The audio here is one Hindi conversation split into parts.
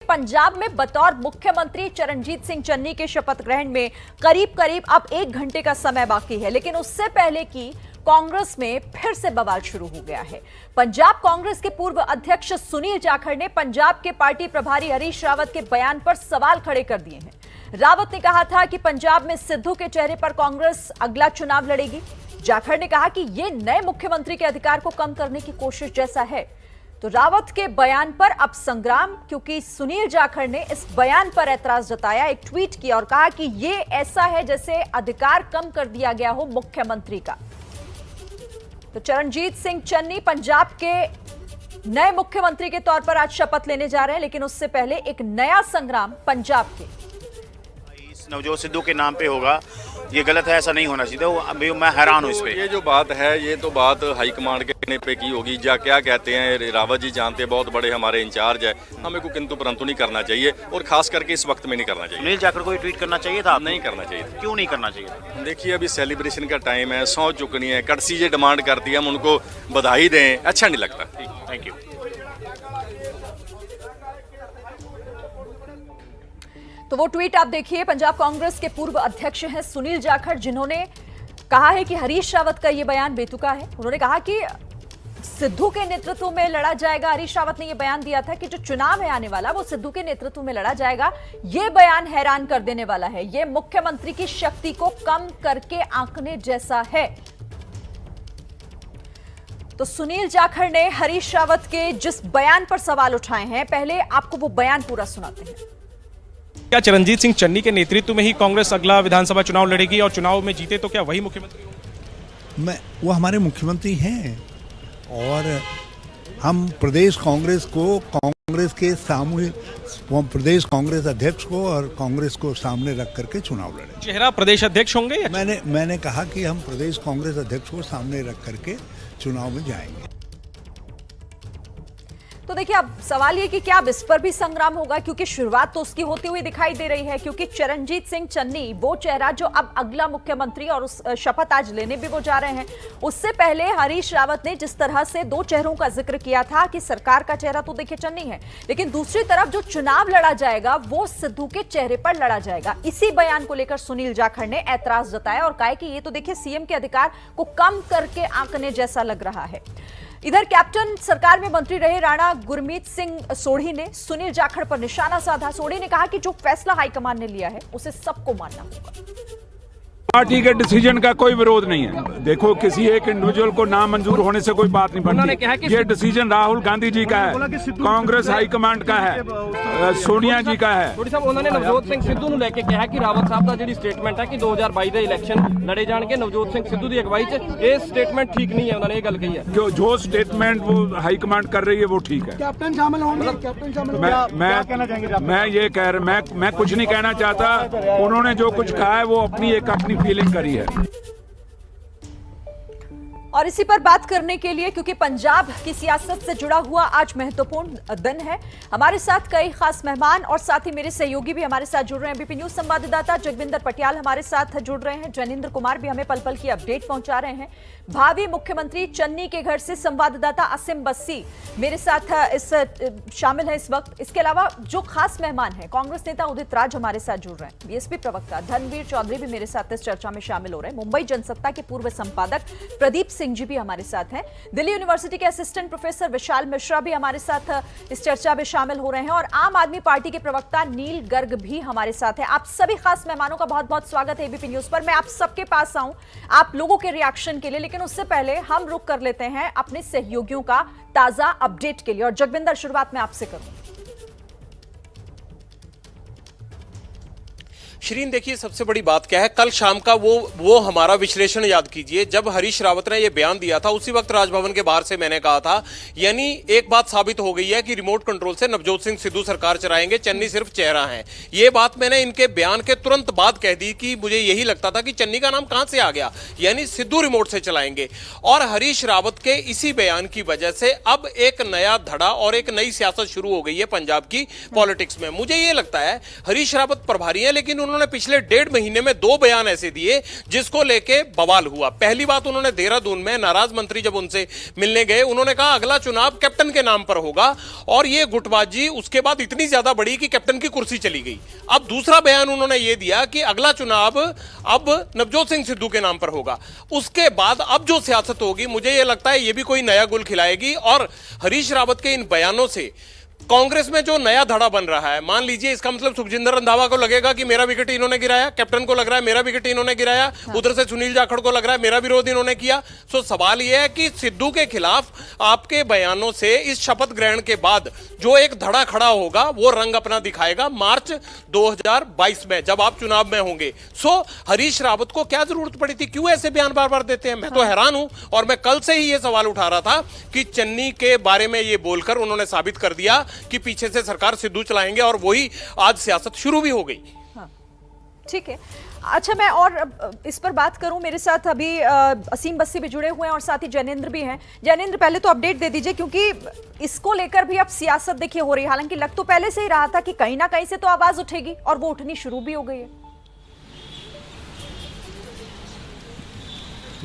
पंजाब में बतौर मुख्यमंत्री चरणजीत सिंह चन्नी के शपथ ग्रहण में करीब करीब अब 1 घंटे का समय बाकी है, लेकिन उससे पहले की कांग्रेस में फिर से बवाल शुरू हो गया है। पंजाब कांग्रेस के पूर्व अध्यक्ष सुनील जाखड़ ने पंजाब के पार्टी प्रभारी हरीश रावत के बयान पर सवाल खड़े कर दिए हैं। रावत ने कहा था कि पंजाब में सिद्धू के चेहरे पर कांग्रेस अगला चुनाव लड़ेगी। जाखड़ ने कहा कि यह नए मुख्यमंत्री के अधिकार को कम करने की कोशिश जैसा है। तो रावत के बयान पर अब संग्राम, क्योंकि सुनील जाखड़ ने इस बयान पर ऐतराज जताया, एक ट्वीट किया और कहा कि यह ऐसा है जैसे अधिकार कम कर दिया गया हो मुख्यमंत्री का। तो चरणजीत सिंह चन्नी पंजाब के नए मुख्यमंत्री के तौर पर आज शपथ लेने जा रहे हैं, लेकिन उससे पहले एक नया संग्राम पंजाब के नवजोत सिद्धू के नाम पे होगा। ये गलत है, ऐसा नहीं होना चाहिए। मैं हैरान हूँ इस पे। ये जो बात है, ये तो बात हाईकमांड के कहने पे की होगी। क्या कहते हैं रावत जी जानते, बहुत बड़े हमारे इंचार्ज है। हमें को किंतु परंतु नहीं करना चाहिए, और खास करके इस वक्त में नहीं करना चाहिए। सुनील जाखड़ को ट्वीट करना चाहिए था, नहीं करना चाहिए। क्यों नहीं करना चाहिए? देखिए, अभी सेलिब्रेशन का टाइम है, सौंप चुकनी है, कड़सी ये डिमांड करती है, हम उनको बधाई दें, अच्छा नहीं लगता। Thank you. तो वो ट्वीट आप देखिए, पंजाब कांग्रेस के पूर्व अध्यक्ष हैं सुनील जाखड़, जिन्होंने कहा है कि हरीश रावत का ये बयान बेतुका है। उन्होंने कहा कि सिद्धू के नेतृत्व में लड़ा जाएगा। हरीश रावत ने यह बयान दिया था कि जो चुनाव है आने वाला वो सिद्धू के नेतृत्व में लड़ा जाएगा। यह बयान हैरान कर देने वाला है। यह मुख्यमंत्री की शक्ति को कम करके आंकने जैसा है। तो सुनील जाखड़ ने हरीश रावत के जिस बयान पर सवाल उठाए हैं, पहले आपको वो बयान पूरा सुनाते हैं। क्या चरणजीत सिंह चन्नी के नेतृत्व में ही कांग्रेस अगला विधानसभा चुनाव लड़ेगी और चुनाव में जीते तो क्या वही मुख्यमंत्री होंगे? वो हमारे मुख्यमंत्री हैं, और हम प्रदेश कांग्रेस को, कांग्रेस के सामूहिक प्रदेश कांग्रेस अध्यक्ष को और कांग्रेस को सामने रख करके चुनाव लड़ेंगे। चेहरा प्रदेश अध्यक्ष होंगे या? मैंने कहा कि हम प्रदेश कांग्रेस अध्यक्ष को सामने रख करके चुनाव में जाएंगे। तो देखिए, अब सवाल ये कि क्या अब इस पर भी संग्राम होगा, क्योंकि शुरुआत तो उसकी होती हुई दिखाई दे रही है। क्योंकि चरणजीत सिंह चन्नी वो चेहरा जो अब अगला मुख्यमंत्री और उस शपथ आज लेने भी वो जा रहे हैं। उससे पहले हरीश रावत ने जिस तरह से 2 चेहरों का जिक्र किया था कि सरकार का चेहरा तो देखिए चन्नी है, लेकिन दूसरी तरफ जो चुनाव लड़ा जाएगा वो सिद्धू के चेहरे पर लड़ा जाएगा। इसी बयान को लेकर सुनील जाखड़ ने ऐतराज जताया और कहा कि ये तो देखिए सीएम के अधिकार को कम करके आंकने जैसा लग रहा है। इधर कैप्टन सरकार में मंत्री रहे राणा गुरमीत सिंह सोढ़ी ने सुनील जाखड़ पर निशाना साधा। सोढ़ी ने कहा कि जो फैसला हाईकमान ने लिया है उसे सबको मानना होगा। पार्टी के डिसीजन का कोई विरोध नहीं है। देखो, किसी एक इंडिविजुअल को नामंजूर होने से कोई बात नहीं बनती। ये डिसीजन राहुल गांधी जी का है, कांग्रेस हाईकमांड का है, सोनिया जी का है। थोड़ी साहब उन्होंने नवजोत सिंह सिद्धू ਨੂੰ ਲੈ ਕੇ ਕਿਹਾ ਕਿ ਰਾਵਤ ਸਾਹਿਬ ਦਾ ਜਿਹੜੀ ਸਟੇਟਮੈਂਟ ਹੈ ਕਿ 2022 ਦੇ ਇਲੈਕਸ਼ਨ ਲੜੇ ਜਾਣਗੇ ਨਵਜੋਤ ਸਿੰਘ ਸਿੱਧੂ ਦੀ ਅਗਵਾਈ 'ਚ, ਇਹ ਸਟੇਟਮੈਂਟ ਠੀਕ नहीं है। उन्होंने ये गल कही है। जो स्टेटमेंट वो हाईकमांड कर रही है वो ठीक है। कैप्टन शामिल होंगे? कैप्टन शामिल मैं ये कह रहा, मैं कुछ नहीं कहना चाहता। उन्होंने जो कुछ कहा है वो अपनी फीलिंग करी है। और इसी पर बात करने के लिए, क्योंकि पंजाब की सियासत से जुड़ा हुआ आज महत्वपूर्ण दिन है, हमारे साथ कई खास मेहमान और साथ ही मेरे सहयोगी भी हमारे साथ जुड़ रहे हैं। एबीपी न्यूज संवाददाता जगविंदर पटियाल हमारे साथ जुड़ रहे हैं। जैनेंद्र कुमार भी हमें पल पल की अपडेट पहुंचा रहे हैं। भावी मुख्यमंत्री चन्नी के घर से संवाददाता असीम बस्सी मेरे साथ शामिल है इस वक्त। इसके अलावा जो खास मेहमान है, कांग्रेस नेता उदित राज हमारे साथ जुड़ रहे हैं। बीएसपी प्रवक्ता धनवीर चौधरी भी मेरे साथ इस चर्चा में शामिल हो रहे हैं। मुंबई जनसत्ता के पूर्व संपादक प्रदीप सिंह जी भी हमारे साथ हैं। दिल्ली यूनिवर्सिटी के असिस्टेंट प्रोफेसर विशाल मिश्रा भी हमारे साथ इस चर्चा में शामिल हो रहे हैं। और आम आदमी पार्टी के प्रवक्ता नील गर्ग भी हमारे साथ हैं। आप सभी खास मेहमानों का बहुत बहुत स्वागत है एबीपी न्यूज पर। मैं आप सबके पास आऊं आप लोगों के रिएक्शन के लिए, लेकिन उससे पहले हम रुक कर लेते हैं अपने सहयोगियों का ताजा अपडेट के लिए। और जगविंदर, शुरुआत में आपसे करूं। श्रीन, देखिए सबसे बड़ी बात क्या है, कल शाम का वो हमारा विश्लेषण याद कीजिए। जब हरीश रावत ने ये बयान दिया था, उसी वक्त राजभवन के बाहर से मैंने कहा था, यानी एक बात साबित हो गई है कि रिमोट कंट्रोल से नवजोत सिंह सिद्धू सरकार चलाएंगे, चन्नी सिर्फ चेहरा है। ये बात मैंने इनके बयान के तुरंत बाद कह दी कि मुझे यही लगता था कि चन्नी का नाम कहां से आ गया, यानी सिद्धू रिमोट से चलाएंगे। और हरीश रावत के इसी बयान की वजह से अब एक नया धड़ा और एक नई सियासत शुरू हो गई है पंजाब की पॉलिटिक्स में। मुझे ये लगता है हरीश रावत प्रभारी है, लेकिन उन्होंने पिछले 1.5 महीने में 2 बयान ऐसे दिए जिसको लेके बवाल हुआ। पहली बात, उन्होंने देहरादून में नाराज मंत्री जब उनसे मिलने गए, उन्होंने कहा अगला चुनाव कैप्टन के नाम पर होगा, और ये गुटबाजी उसके बाद इतनी ज्यादा बढ़ी कि कैप्टन की कुर्सी चली गई। अब दूसरा बयान उन्होंने ये दिया कि अगला चुनाव अब नवजोत सिंह सिद्धू के नाम पर होगा। उसके बाद अब जो सियासत होगी, मुझे ये लगता है ये भी कोई नया गुल खिलाएगी। और हरीश रावत के इन बयानों से कांग्रेस में जो नया धड़ा बन रहा है, मान लीजिए इसका मतलब सुखजिंदर रंधावा को लगेगा कि मेरा विकेट इन्होंने गिराया, कैप्टन को लग रहा है मेरा विकेट इन्होंने गिराया, उधर से सुनील जाखड़ को लग रहा है मेरा विरोध इन्होंने किया। सो सवाल यह है कि सिद्धू के खिलाफ आपके बयानों से इस शपथ ग्रहण के बाद जो एक धड़ा खड़ा होगा वो रंग अपना दिखाएगा मार्च 2022 में, जब आप चुनाव में होंगे। सो हरीश रावत को क्या जरूरत पड़ी थी, क्यों ऐसे बयान बार बार देते हैं? मैं तो हैरान हूं। और मैं कल से ही ये सवाल उठा रहा था कि चन्नी के बारे में ये बोलकर उन्होंने साबित कर दिया कि पीछे से सरकार सिद्धू चलाएंगे, और वही आज सियासत शुरू भी हो गई। ठीक है, अच्छा मैं और इस पर बात करूं, मेरे साथ अभी असीम बस्सी भी जुड़े हुए हैं और साथ ही जैनेंद्र भी हैं। जैनेंद्र, पहले तो अपडेट दे दीजिए, क्योंकि इसको लेकर भी अब सियासत देखिए हो रही है। हालांकि लग तो पहले से ही रहा था कि कहीं ना कहीं से तो आवाज उठेगी, और वो उठनी शुरू भी हो गई है।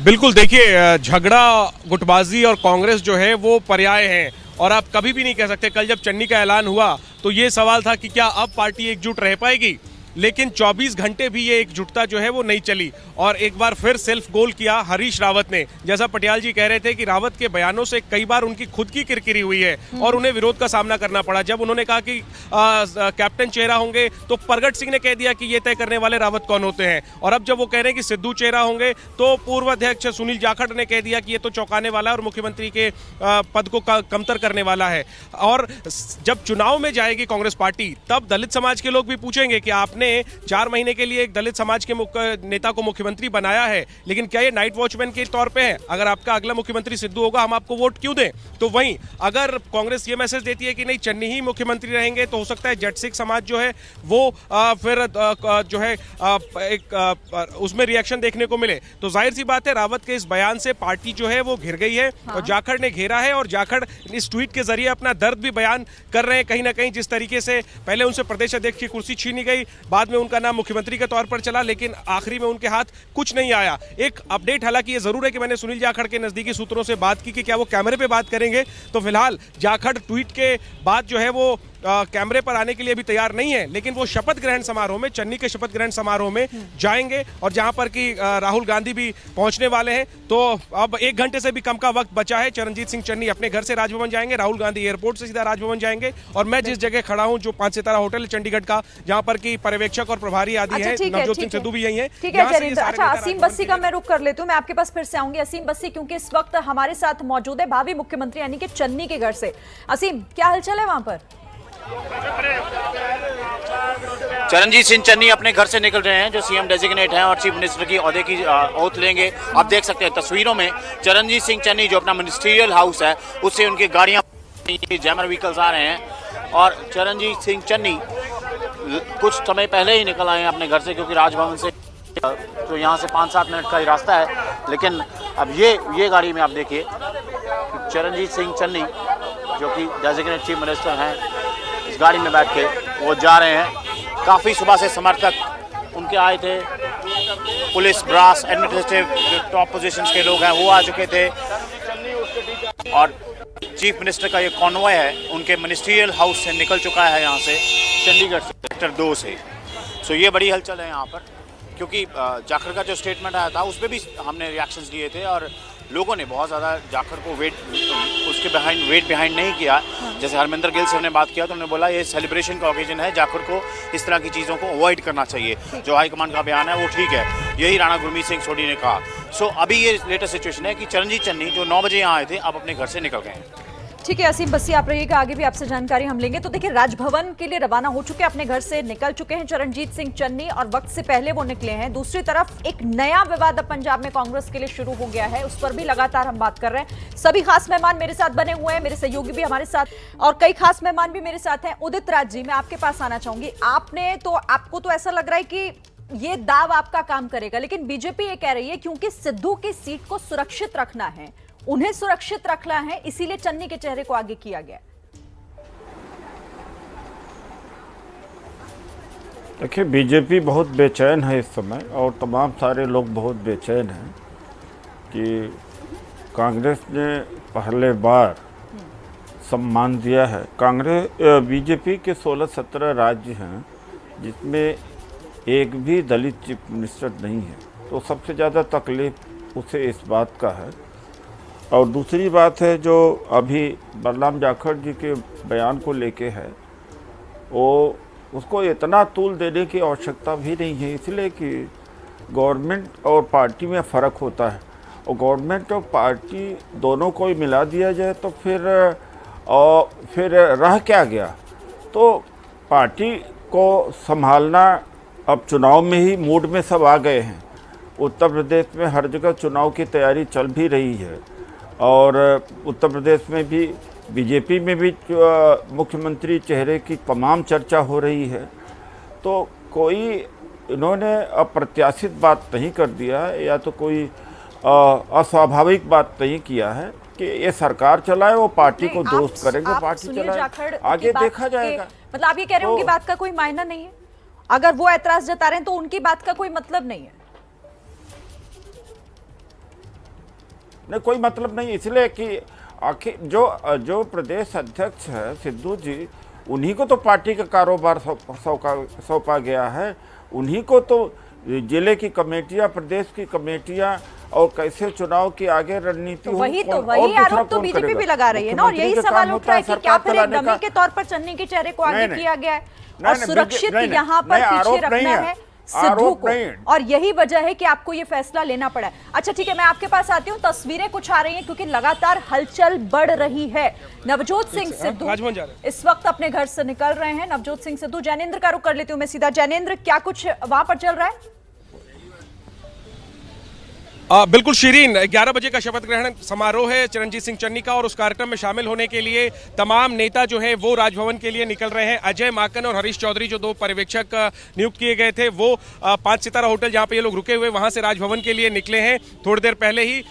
बिल्कुल, देखिए झगड़ा, गुटबाजी और कांग्रेस जो है वो पर्याय हैं, और आप कभी भी नहीं कह सकते। कल जब चन्नी का ऐलान हुआ तो ये सवाल था कि क्या अब पार्टी एकजुट रह पाएगी, लेकिन 24 घंटे भी ये एकजुटता जो है वो नहीं चली, और एक बार फिर सेल्फ गोल किया हरीश रावत ने। जैसा पटियाल जी कह रहे थे कि रावत के बयानों से कई बार उनकी खुद की किरकिरी हुई है और उन्हें विरोध का सामना करना पड़ा। जब उन्होंने कहा कि कैप्टन चेहरा होंगे तो प्रगट सिंह ने कह दिया कि ये तय करने वाले रावत कौन होते हैं, और अब जब वो कह रहे हैं कि सिद्धू चेहरा होंगे तो पूर्व अध्यक्ष सुनील जाखड़ ने कह दिया कि ये तो चौंकाने वाला है और मुख्यमंत्री के पद को कमतर करने वाला है। और जब चुनाव में जाएगी कांग्रेस पार्टी, तब दलित समाज के लोग भी पूछेंगे कि आपने 4 महीने के लिए एक दलित समाज के नेता को मुख्यमंत्री बनाया है, लेकिन क्या ये नाइट वॉचमैन के तौर पे है? अगर आपका अगला मुख्यमंत्री सिद्धू होगा, हम आपको वोट क्यों दें? तो वहीं अगर कांग्रेस ये मैसेज देती है कि नहीं, चन्नी ही मुख्यमंत्री रहेंगे, तो हो सकता है जट सिख समाज जो है वो फिर जो है उसमें रिएक्शन देखने को मिले। तो जाहिर सी बात है, रावत के इस बयान से पार्टी जो है वो घिर गई है, और जाखड़ ने घेरा है, और जाखड़ इस ट्वीट के जरिए अपना दर्द भी बयान कर रहे हैं। कहीं ना कहीं जिस तरीके से पहले उनसे प्रदेश अध्यक्ष की कुर्सी छीनी गई, बाद में उनका नाम मुख्यमंत्री के तौर पर चला, लेकिन आखिरी में उनके हाथ कुछ नहीं आया। एक अपडेट हालांकि ये जरूर है कि मैंने सुनील जाखड़ के नजदीकी सूत्रों से बात की कि क्या वो कैमरे पे बात करेंगे, तो फिलहाल जाखड़ ट्वीट के बाद जो है वो कैमरे पर आने के लिए भी तैयार नहीं है, लेकिन वो शपथ ग्रहण समारोह में, चन्नी के शपथ ग्रहण समारोह में जाएंगे, और जहां पर कि राहुल गांधी भी पहुंचने वाले हैं। तो अब 1 घंटे से भी कम का वक्त बचा है। चरणजीत सिंह चन्नी अपने घर से राजभवन जाएंगे, राहुल गांधी एयरपोर्ट से सीधा राजभवन जाएंगे, और मैं जिस जगह खड़ा हूं, जो 5 सितारा होटल है चंडीगढ़ का, जहां पर कि पर्यवेक्षक और प्रभारी आदि हैं, नवजोत सिंह सिद्धू भी यही है। ठीक है जैनेंद्र, अच्छा असीम बस्सी का मैं रुख कर लेती हूँ, मैं आपके पास फिर से आऊंगी। असीम बस्सी क्योंकि इस वक्त हमारे साथ मौजूद है भावी मुख्यमंत्री यानी कि चन्नी के घर से। असीम, क्या हलचल है वहां पर? चरणजीत सिंह चन्नी अपने घर से निकल रहे हैं, जो सीएम डेजिग्नेट हैं और चीफ मिनिस्टर की ओहदे की ओथ लेंगे। आप देख सकते हैं तस्वीरों में चरणजीत सिंह चन्नी जो अपना मिनिस्ट्रियल हाउस है उससे उनकी गाड़ियां, जैमर व्हीकल्स आ रहे हैं, और चरणजीत सिंह चन्नी कुछ समय पहले ही निकल आए हैं अपने घर से, क्योंकि राजभवन से तो यहाँ से 5-7 मिनट का ही रास्ता है। लेकिन अब ये गाड़ी में आप देखिए चरणजीत सिंह चन्नी जो कि डेजिग्नेट चीफ मिनिस्टर हैं, इस गाड़ी में बैठ के वो जा रहे हैं। काफ़ी सुबह से समर्थक उनके आए थे, police, brass, administrative top positions के लोग हैं वो आ चुके थे, और चीफ मिनिस्टर का ये कॉन्वॉय है उनके मिनिस्ट्रियल हाउस से निकल चुका है, यहाँ से चंडीगढ़ सेक्टर 2 से। सो ये बड़ी हलचल है यहाँ पर, क्योंकि जाखड़ का जो स्टेटमेंट आया था उस पर भी हमने रिएक्शंस दिए थे, और लोगों ने बहुत ज़्यादा जाखड़ को उसके वेट बिहाइंड नहीं किया। जैसे हरमिंदर गिल से हमने बात किया तो उन्होंने बोला ये सेलिब्रेशन का ओकेजन है, जाखड़ को इस तरह की चीज़ों को अवॉइड करना चाहिए। जो हाईकमान का बयान है वो ठीक है, यही राणा गुरमीत सिंह सोढी ने कहा। सो अभी ये लेटेस्ट सिचुएशन है कि चरणजीत चन्नी जो 9 बजे यहाँ आए थे अब अपने घर से निकल गए हैं। ठीक है असीम बस्सी, आप रहिएगा, आगे भी आपसे जानकारी हम लेंगे। तो देखिए, राजभवन के लिए रवाना हो चुके हैं, अपने घर से निकल चुके हैं चरणजीत सिंह चन्नी, और वक्त से पहले वो निकले हैं। दूसरी तरफ एक नया विवाद अब पंजाब में कांग्रेस के लिए शुरू हो गया है, उस पर भी लगातार हम बात कर रहे हैं। सभी खास मेहमान मेरे साथ बने हुए हैं, मेरे सहयोगी भी हमारे साथ, और कई खास मेहमान भी मेरे साथ हैं। उदित राज जी, मैं आपके पास आना चाहूंगी। आपको तो ऐसा लग रहा है कि ये दाव आपका काम करेगा, लेकिन बीजेपी ये कह रही है क्योंकि सिद्धू की सीट को सुरक्षित रखना है, उन्हें सुरक्षित रखना है, इसीलिए चन्नी के चेहरे को आगे किया गया। देखिए, बीजेपी बहुत बेचैन है इस समय और तमाम सारे लोग बहुत बेचैन हैं कि कांग्रेस ने पहले बार सम्मान दिया है। बीजेपी के 16-17 राज्य हैं जिसमें एक भी दलित चीफ मिनिस्टर नहीं है, तो सबसे ज़्यादा तकलीफ उसे इस बात का है। और दूसरी बात है जो अभी बलराम जाखड़ जी के बयान को लेके है, वो उसको इतना तूल देने की आवश्यकता भी नहीं है, इसलिए कि गवर्नमेंट और पार्टी में फ़र्क होता है और गवर्नमेंट और पार्टी दोनों को ही मिला दिया जाए तो फिर रह क्या गया। तो पार्टी को संभालना अब चुनाव में ही मूड में सब आ गए हैं। उत्तर प्रदेश में हर जगह चुनाव की तैयारी चल भी रही है और उत्तर प्रदेश में भी बीजेपी में भी मुख्यमंत्री चेहरे की तमाम चर्चा हो रही है। तो कोई इन्होंने अप्रत्याशित बात नहीं कर दिया है या तो कोई अस्वाभाविक बात नहीं किया है कि ये सरकार चलाए, वो पार्टी को दोस्त करेंगे, पार्टी चलाए, आगे देखा जाएगा। मतलब आप ये कह रहे हैं उनकी बात का कोई मायना नहीं है? अगर वो ऐतराज जता रहे हैं तो उनकी बात का कोई मतलब नहीं है? नहीं, कोई मतलब नहीं, इसलिए कि आखिर जो प्रदेश अध्यक्ष है सिद्धू जी, उन्हीं को तो पार्टी का कारोबार सौंपा गया है। उन्हीं को तो जिले की कमेटियां, प्रदेश की कमेटियां और कैसे चुनाव की आगे रणनीति तो वही आरोप तो बीजेपी भी लगा रही है ना, और यही सवाल उठ रहा है कि क्या फिर एक डमी के तौर पर चन्नी के चेहरे को आगे किया गया है और सुरक्षित यहाँ पर पीछे रखना है सिद्धू को, और यही वजह है कि आपको ये फैसला लेना पड़ा है। अच्छा ठीक है, मैं आपके पास आती हूँ। तस्वीरें कुछ आ रही हैं क्योंकि लगातार हलचल बढ़ रही है। नवजोत सिंह सिद्धू इस वक्त अपने घर से निकल रहे हैं। नवजोत सिंह सिद्धू, जैनेंद्र का रुख कर लेती हूँ मैं सीधा। जैनेंद्र, क्या कुछ वहां पर चल रहा है? बिल्कुल शीरीन, 11 बजे का शपथ ग्रहण समारोह है चरणजीत सिंह चन्नी का और उस कार्यक्रम में शामिल होने के लिए तमाम नेता जो है वो राजभवन के लिए निकल रहे हैं। अजय माकन और हरीश चौधरी जो 2 पर्यवेक्षक नियुक्त किए गए थे वो 5 सितारा होटल जहां पे ये लोग रुके हुए वहां से राजभवन के लिए निकले हैं थोड़ी देर पहले ही।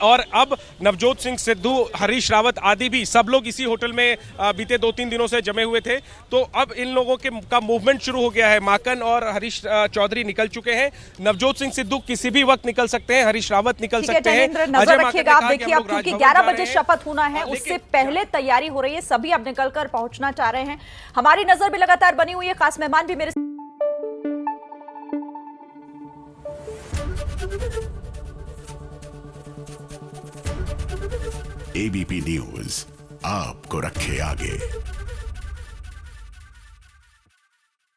और अब नवजोत सिंह सिद्धू, हरीश रावत आदि भी सब लोग इसी होटल में बीते 2-3 दिनों से जमे हुए थे। तो अब इन लोगों का मूवमेंट शुरू हो गया है। माकन और हरीश चौधरी निकल चुके हैं, नवजोत सिंह सिद्धू किसी भी वक्त निकल सकते हैं, रावत निकल सकते हैं। नजर रखिएगा आप, देखिए अब क्योंकि 11 बजे शपथ होना है, उससे पहले तैयारी हो रही है, सभी अब निकलकर पहुंचना चाह रहे हैं। हमारी नजर भी लगातार बनी हुई है, खास मेहमान भी मेरे एबीपी न्यूज आपको रखे आगे।